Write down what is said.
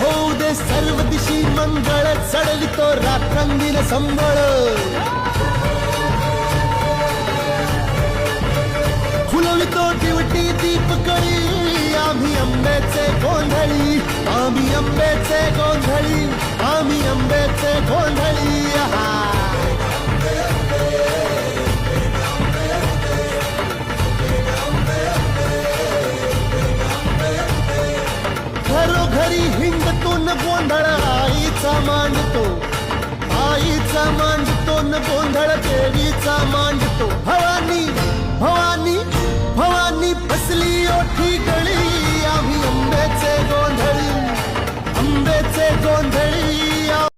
होऊ दे सर्व दिशी मंगळ, चढवितो रात्रंगीन संबळ. फुलवितो दिवटी दीपकळी, आम्ही आंब्याचे गोंधळी, आम्ही आंब्याचे गोंधळी, आम्ही आंब्याचे गोंधळी. घरोघरी हिंडतून गोंधळ आईचा मांडतो, आईचा मांडतो न गोंधळ देवीचा मांडतो. भवानी भवानी भवानी फसली ओठी गळी, आम्ही आंब्याचे गोंधळी, आंब्याचे गोंधळी.